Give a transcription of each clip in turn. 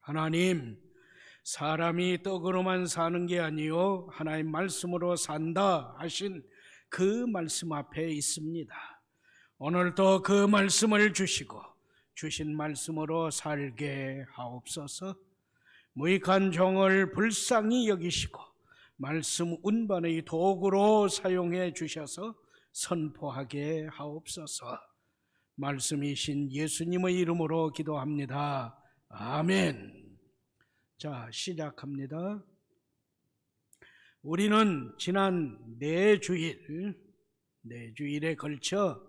하나님, 사람이 떡으로만 사는 게 아니요 하나님 말씀으로 산다 하신 그 말씀 앞에 있습니다. 오늘도 그 말씀을 주시고 주신 말씀으로 살게 하옵소서. 무익한 종을 불쌍히 여기시고 말씀 운반의 도구로 사용해 주셔서 선포하게 하옵소서. 말씀이신 예수님의 이름으로 기도합니다. 아멘. 자, 시작합니다. 우리는 지난 네 주일에 걸쳐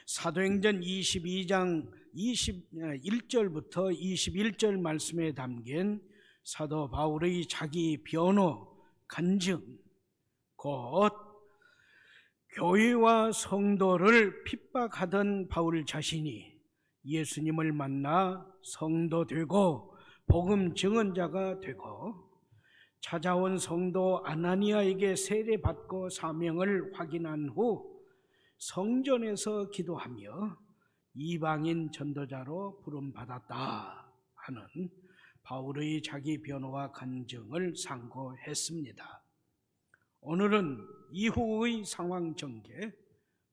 사도행전 22장 21절부터 21절 말씀에 담긴 사도 바울의 자기 변호, 간증, 곧 교회와 성도를 핍박하던 바울 자신이 예수님을 만나 성도 되고 복음 증언자가 되고 찾아온 성도 아나니아에게 세례받고 사명을 확인한 후 성전에서 기도하며 이방인 전도자로 부름받았다 하는 바울의 자기 변호와 간증을 상고했습니다. 오늘은 이후의 상황 전개,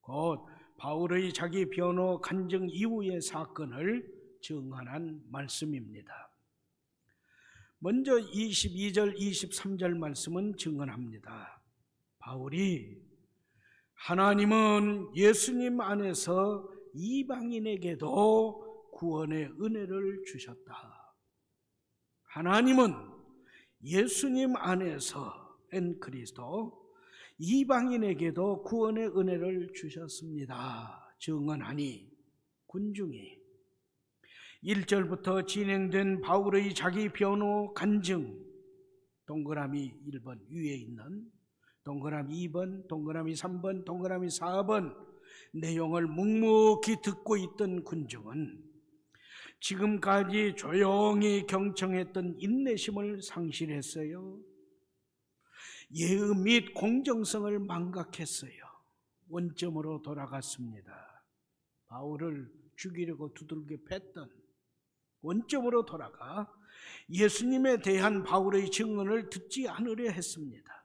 곧 바울의 자기 변호 간증 이후의 사건을 증언한 말씀입니다. 먼저 22절, 23절 말씀은 증언합니다. 바울이 하나님은 예수님 안에서 이방인에게도 구원의 은혜를 주셨다. 하나님은 예수님 안에서 엔 그리스도 이방인에게도 구원의 은혜를 주셨습니다. 증언하니 군중이 1절부터 진행된 바울의 자기 변호 간증, 동그라미 1번 위에 있는 동그라미 2번, 동그라미 3번, 동그라미 4번 내용을 묵묵히 듣고 있던 군중은 지금까지 조용히 경청했던 인내심을 상실했어요. 예의 및 공정성을 망각했어요. 원점으로 돌아갔습니다. 바울을 죽이려고 두들겨 팼던 원점으로 돌아가 예수님에 대한 바울의 증언을 듣지 않으려 했습니다.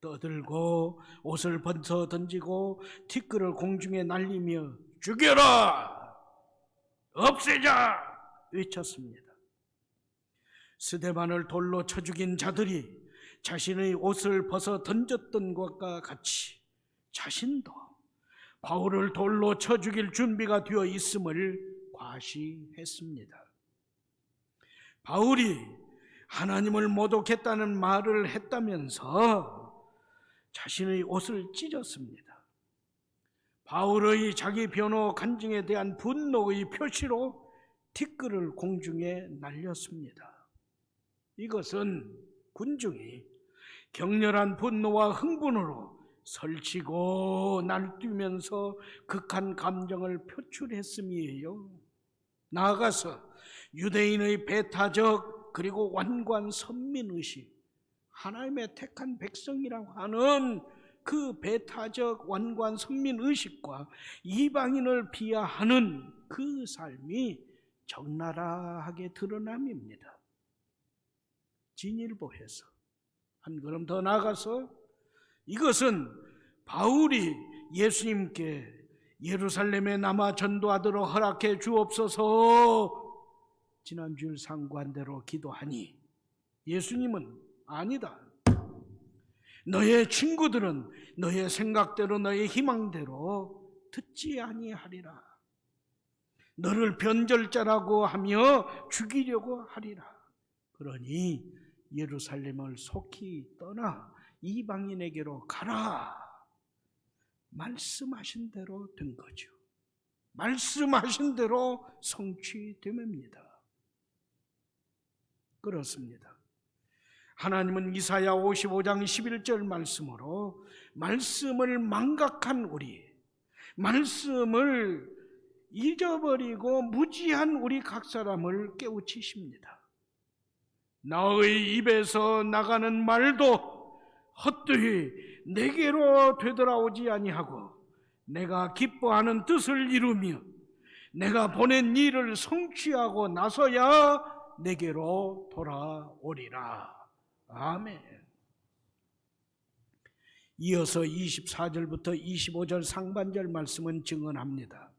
떠들고 옷을 벗어 던지고 티끌을 공중에 날리며 죽여라! 없애자! 외쳤습니다. 스데반을 돌로 쳐 죽인 자들이 자신의 옷을 벗어 던졌던 것과 같이 자신도 바울을 돌로 쳐 죽일 준비가 되어 있음을 과시했습니다. 바울이 하나님을 모독했다는 말을 했다면서 자신의 옷을 찢었습니다. 바울의 자기 변호 간증에 대한 분노의 표시로 티끌을 공중에 날렸습니다. 이것은 군중이 격렬한 분노와 흥분으로 설치고 날뛰면서 극한 감정을 표출했음이에요. 나아가서 유대인의 배타적 그리고 완고한 선민의식, 하나님의 택한 백성이라고 하는 그 배타적 완고한 선민의식과 이방인을 비하하는 그 삶이 적나라하게 드러남입니다. 진일보해서 한 걸음 더 나아가서 이것은 바울이 예수님께 예루살렘에 남아 전도하도록 허락해 주옵소서 지난주일 상고한 대로 기도하니 예수님은 아니다. 너의 친구들은 너의 생각대로 너의 희망대로 듣지 아니하리라. 너를 변절자라고 하며 죽이려고 하리라. 그러니 예루살렘을 속히 떠나 이방인에게로 가라. 말씀하신 대로 된 거죠. 말씀하신 대로 성취됨입니다. 그렇습니다. 하나님은 이사야 55장 11절 말씀으로 말씀을 망각한 우리, 말씀을 잊어버리고 무지한 우리 각 사람을 깨우치십니다. 나의 입에서 나가는 말도 헛되이 내게로 되돌아오지 아니하고 내가 기뻐하는 뜻을 이루며 내가 보낸 일을 성취하고 나서야 내게로 돌아오리라. 아멘. 이어서 24절부터 25절 상반절 말씀은 증언합니다.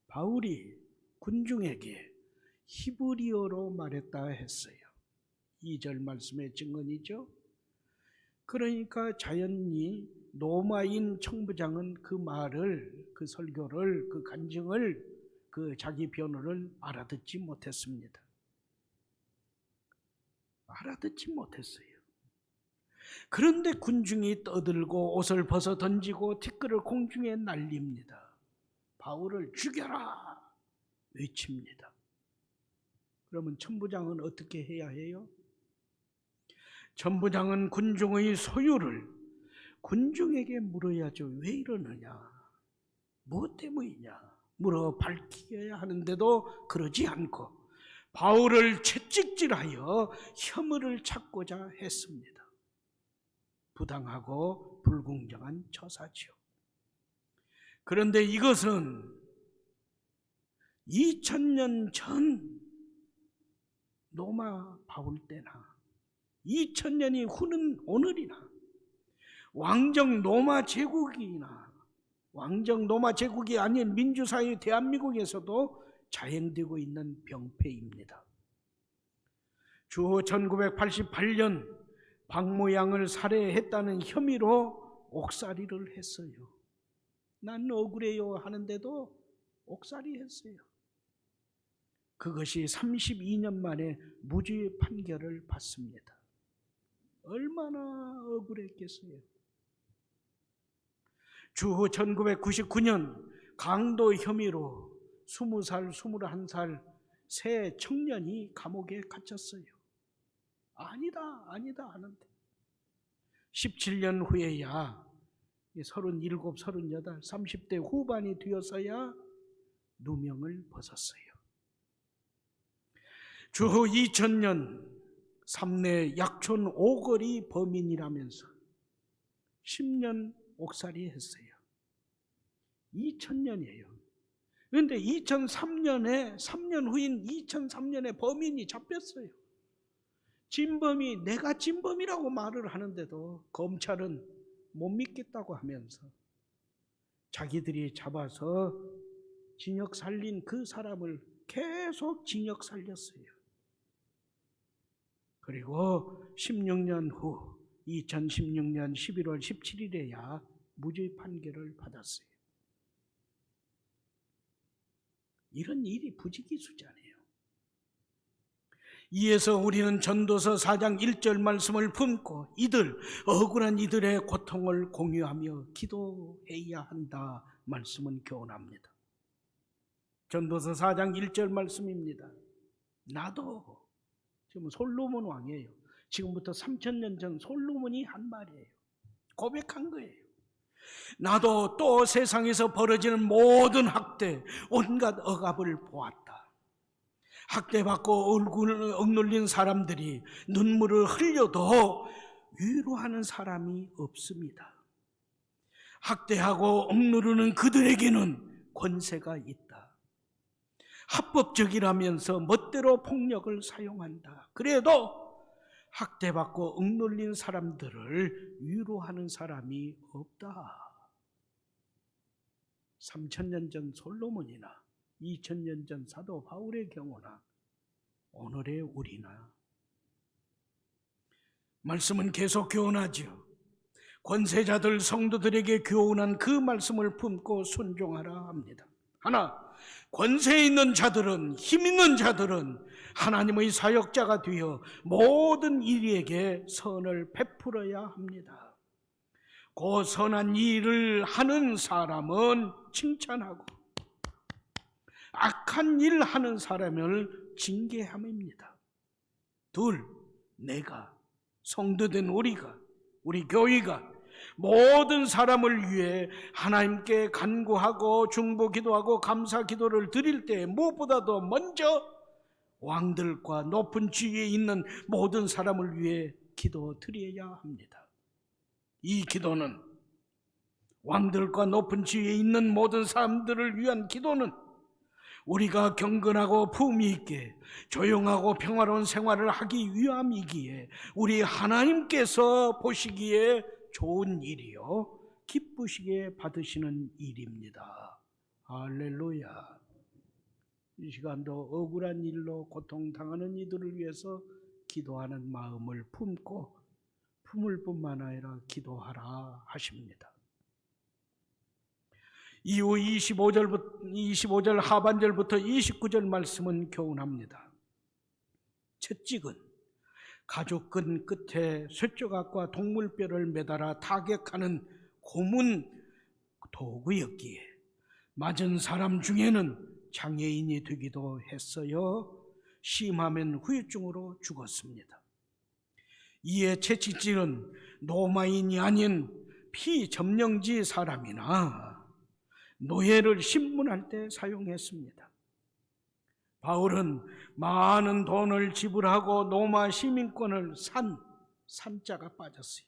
바울이 군중에게 히브리어로 말했다 했어요. 2절 말씀의 증언이죠. 그러니까 자연히 로마인 청부장은 그 말을, 그 설교를, 그 간증을, 그 자기 변호를 알아듣지 못했습니다. 알아듣지 못했어요. 그런데 군중이 떠들고 옷을 벗어 던지고 티끌을 공중에 날립니다. 바울을 죽여라 외칩니다. 그러면 천부장은 어떻게 해야 해요? 천부장은 군중의 소유를 군중에게 물어야죠. 왜 이러느냐? 무엇 때문이냐? 물어 밝혀야 하는데도 그러지 않고 바울을 채찍질하여 혐의를 찾고자 했습니다. 부당하고 불공정한 처사지요. 그런데 이것은 2000년 전 로마 바울 때나 2000년이 후는 오늘이나 왕정 로마 제국이나 왕정 로마 제국이 아닌 민주사회 대한민국에서도 자행되고 있는 병폐입니다. 주호 1988년 박모양을 살해했다는 혐의로 옥살이를 했어요. 난 억울해요 하는데도 옥살이 했어요. 그것이 32년 만에 무죄 판결을 받습니다. 얼마나 억울했겠어요. 주후 1999년 강도 혐의로 20살, 21살 새 청년이 감옥에 갇혔어요. 아니다 하는데 17년 후에야 37, 38, 30대 후반이 되어서야 누명을 벗었어요. 주후 2000년 삼내 약촌 오거리 범인이라면서 10년 옥살이 했어요. 2000년이에요. 그런데 2003년에 3년 후인 2003년에 범인이 잡혔어요. 진범이 내가 진범이라고 말을 하는데도 검찰은 못 믿겠다고 하면서 자기들이 잡아서 징역 살린 그 사람을 계속 징역 살렸어요. 그리고 16년 후 2016년 11월 17일에야 무죄 판결을 받았어요. 이런 일이 부지기수잖아요. 이에서 우리는 전도서 4장 1절 말씀을 품고 억울한 이들의 고통을 공유하며 기도해야 한다 말씀은 교훈합니다. 전도서 4장 1절 말씀입니다. 나도 지금 솔로몬 왕이에요. 지금부터 3000년 전 솔로몬이 한 말이에요. 고백한 거예요. 나도 또 세상에서 벌어지는 모든 학대, 온갖 억압을 보았다. 학대받고 얼굴을 억눌린 사람들이 눈물을 흘려도 위로하는 사람이 없습니다. 학대하고 억누르는 그들에게는 권세가 있다. 합법적이라면서 멋대로 폭력을 사용한다. 그래도 학대받고 억눌린 사람들을 위로하는 사람이 없다. 3000년 전 솔로몬이나 2000년 전 사도 바울의 경우나 오늘의 우리나 말씀은 계속 교훈하죠. 권세자들 성도들에게 교훈한 그 말씀을 품고 순종하라 합니다. 하나, 권세 있는 자들은, 힘 있는 자들은 하나님의 사역자가 되어 모든 이에게 선을 베풀어야 합니다. 그 선한 일을 하는 사람은 칭찬하고 악한 일 하는 사람을 징계함입니다. 둘, 내가 성도된 우리 교회가 모든 사람을 위해 하나님께 간구하고 중보 기도하고 감사 기도를 드릴 때 무엇보다도 먼저 왕들과 높은 지위에 있는 모든 사람을 위해 기도 드려야 합니다. 이 기도는 왕들과 높은 지위에 있는 모든 사람들을 위한 기도는 우리가 경건하고 품위 있게 조용하고 평화로운 생활을 하기 위함이기에 우리 하나님께서 보시기에 좋은 일이요 기쁘시게 받으시는 일입니다. 할렐루야. 이 시간도 억울한 일로 고통당하는 이들을 위해서 기도하는 마음을 품고 품을 뿐만 아니라 기도하라 하십니다. 이후 25절 하반절부터 29절 말씀은 교훈합니다. 채찍은 가죽끈 끝에 쇠조각과 동물뼈를 매달아 타격하는 고문 도구였기에 맞은 사람 중에는 장애인이 되기도 했어요. 심하면 후유증으로 죽었습니다. 이에 채찍질은 로마인이 아닌 피점령지 사람이나 노예를 신문할 때 사용했습니다. 바울은 많은 돈을 지불하고 로마 시민권을 산자가 빠졌어요.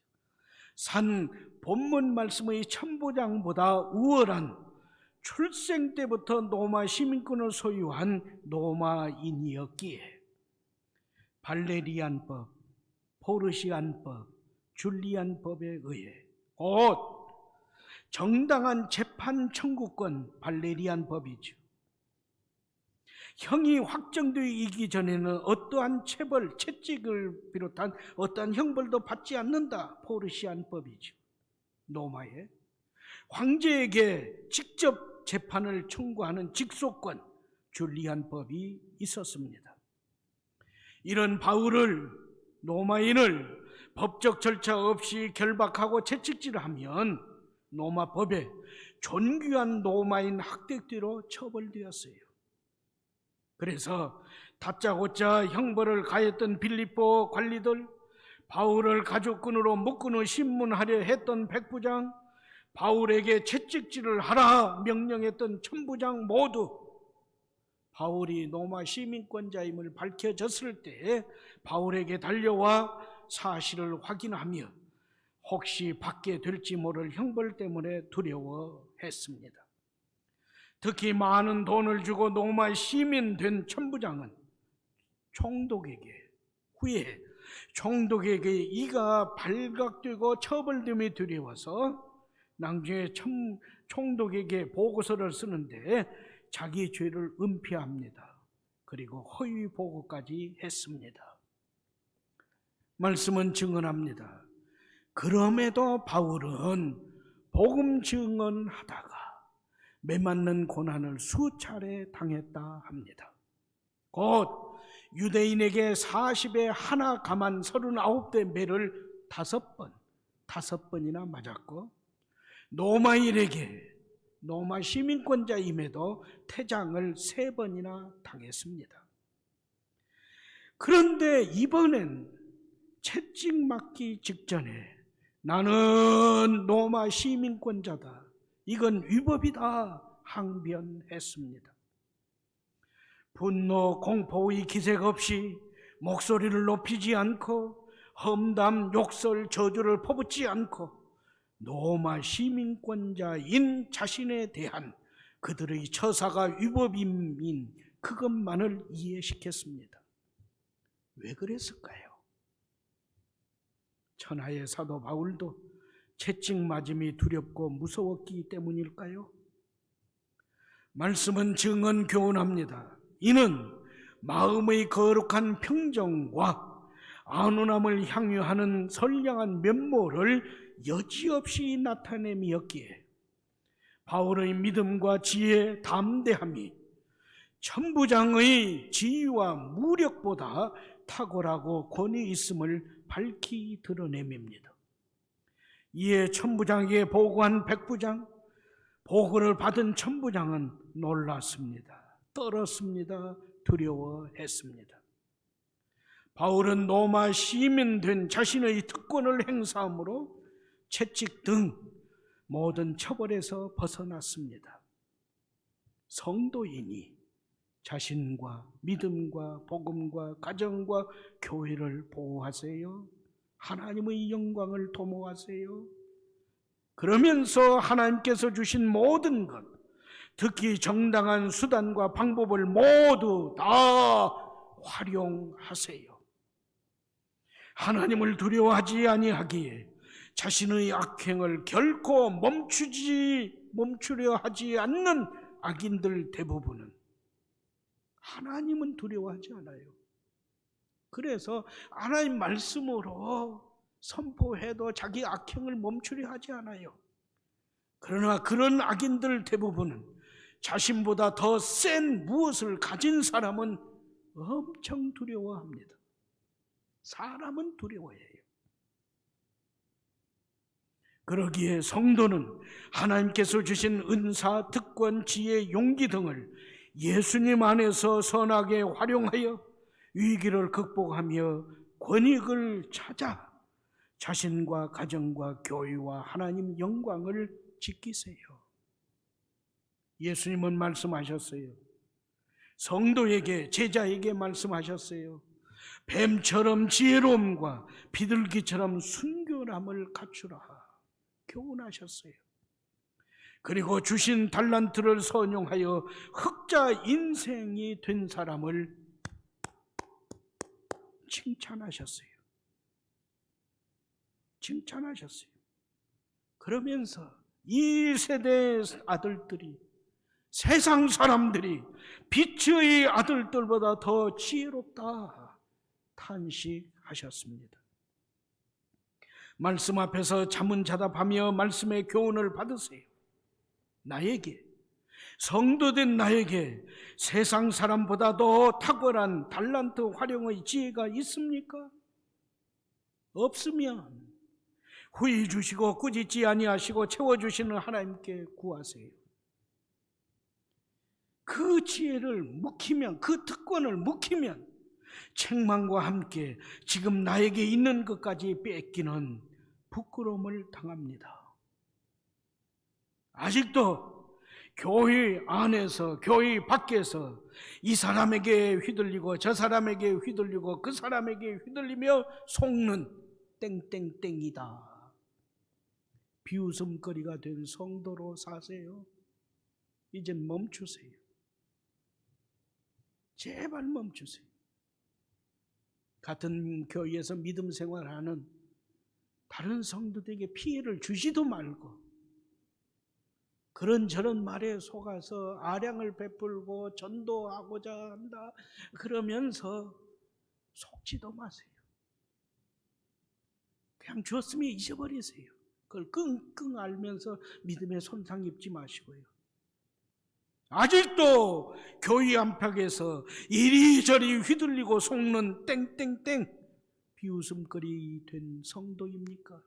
산 본문 말씀의 천부장보다 우월한 출생 때부터 로마 시민권을 소유한 로마인이었기에 발레리안법, 포르시안법, 줄리안법에 의해 곧 정당한 재판 청구권 발레리안법이죠. 형이 확정되기 전에는 어떠한 체벌, 채찍을 비롯한 어떠한 형벌도 받지 않는다. 포르시안법이죠. 로마에 황제에게 직접 재판을 청구하는 직소권 줄리안법이 있었습니다. 이런 바울을 로마인을 법적 절차 없이 결박하고 채찍질하면 로마 법에 존귀한 로마인 학대죄로 처벌되었어요. 그래서 다짜고짜 형벌을 가했던 빌립보 관리들, 바울을 가죽끈으로 묶은 신문하려 했던 백부장, 바울에게 채찍질을 하라 명령했던 천부장 모두 바울이 로마 시민권자임을 밝혀졌을 때 바울에게 달려와 사실을 확인하며 혹시 받게 될지 모를 형벌 때문에 두려워했습니다. 특히 많은 돈을 주고 로마 시민 된 천부장은 후에 총독에게 이가 발각되고 처벌됨이 두려워서 나중에 총독에게 보고서를 쓰는데 자기 죄를 은폐합니다. 그리고 허위 보고까지 했습니다. 말씀은 증언합니다. 그럼에도 바울은 복음 증언하다가 매맞는 고난을 수차례 당했다 합니다. 곧 유대인에게 40에 하나 감한 39대 매를 5번이나 맞았고, 로마인에게 로마 시민권자임에도 퇴장을 3번이나 당했습니다. 그런데 이번엔 채찍 맞기 직전에 나는 로마 시민권자다, 이건 위법이다 항변했습니다. 분노, 공포의 기색 없이 목소리를 높이지 않고 험담, 욕설, 저주를 퍼붓지 않고 로마 시민권자인 자신에 대한 그들의 처사가 위법인 그것만을 이해시켰습니다. 왜 그랬을까요? 천하의 사도 바울도 채찍 맞음이 두렵고 무서웠기 때문일까요? 말씀은 증언 교훈합니다. 이는 마음의 거룩한 평정과 안온함을 향유하는 선량한 면모를 여지없이 나타냄이었기에 바울의 믿음과 지혜, 담대함이 천부장의 지위와 무력보다 탁월하고 권위 있음을 밝히 드러냄입니다. 이에 천부장에게 보고한 백부장, 보고를 받은 천부장은 놀랐습니다. 떨었습니다. 두려워했습니다. 바울은 로마 시민 된 자신의 특권을 행사함으로 채찍 등 모든 처벌에서 벗어났습니다. 성도인이 자신과 믿음과 복음과 가정과 교회를 보호하세요. 하나님의 영광을 도모하세요. 그러면서 하나님께서 주신 모든 것, 특히 정당한 수단과 방법을 모두 다 활용하세요. 하나님을 두려워하지 아니하기에 자신의 악행을 결코 멈추려 하지 않는 악인들 대부분은 하나님은 두려워하지 않아요. 그래서 하나님 말씀으로 선포해도 자기 악행을 멈추려 하지 않아요. 그러나 그런 악인들 대부분은 자신보다 더 센 무엇을 가진 사람은 엄청 두려워합니다. 사람은 두려워해요. 그러기에 성도는 하나님께서 주신 은사, 특권, 지혜, 용기 등을 예수님 안에서 선하게 활용하여 위기를 극복하며 권익을 찾아 자신과 가정과 교회와 하나님 영광을 지키세요. 예수님은 말씀하셨어요. 성도에게, 제자에게 말씀하셨어요. 뱀처럼 지혜로움과 비둘기처럼 순결함을 갖추라. 교훈하셨어요. 그리고 주신 달란트를 선용하여 흑자 인생이 된 사람을 칭찬하셨어요. 그러면서 이 세대 아들들이, 세상 사람들이 빛의 아들들보다 더 지혜롭다 탄식하셨습니다. 말씀 앞에서 자문자답하며 말씀의 교훈을 받으세요. 나에게, 성도된 나에게 세상 사람보다도 탁월한 달란트 활용의 지혜가 있습니까? 없으면 후히 주시고 꾸짖지 아니하시고 채워주시는 하나님께 구하세요. 그 지혜를 묵히면, 그 특권을 묵히면 책망과 함께 지금 나에게 있는 것까지 뺏기는 부끄러움을 당합니다. 아직도 교회 안에서, 교회 밖에서 이 사람에게 휘둘리고 저 사람에게 휘둘리고 그 사람에게 휘둘리며 속는 땡땡땡이다, 비웃음거리가 된 성도로 사세요. 이젠 멈추세요. 제발 멈추세요. 같은 교회에서 믿음 생활하는 다른 성도들에게 피해를 주지도 말고 그런저런 말에 속아서 아량을 베풀고 전도하고자 한다 그러면서 속지도 마세요. 그냥 주었으면 잊어버리세요. 그걸 끙끙 앓면서 믿음에 손상 입지 마시고요. 아직도 교회 안팎에서 이리저리 휘둘리고 속는 땡땡땡 비웃음거리 된 성도입니까?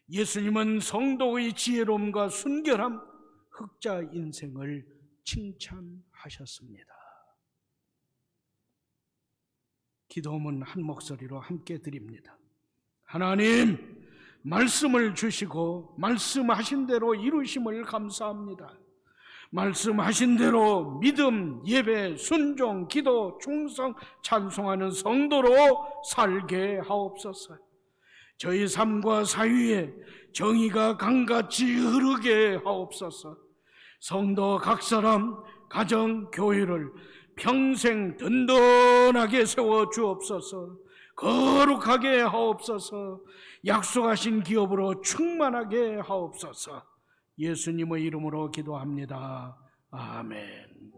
예수님은 성도의 지혜로움과 순결함, 흑자 인생을 칭찬하셨습니다. 기도문 한 목소리로 함께 드립니다. 하나님, 말씀을 주시고 말씀하신 대로 이루심을 감사합니다. 말씀하신 대로 믿음, 예배, 순종, 기도, 충성, 찬송하는 성도로 살게 하옵소서. 저희 삶과 사위에 정의가 강같이 흐르게 하옵소서. 성도 각 사람, 가정, 교회를 평생 든든하게 세워 주옵소서. 거룩하게 하옵소서. 약속하신 기업으로 충만하게 하옵소서. 예수님의 이름으로 기도합니다. 아멘.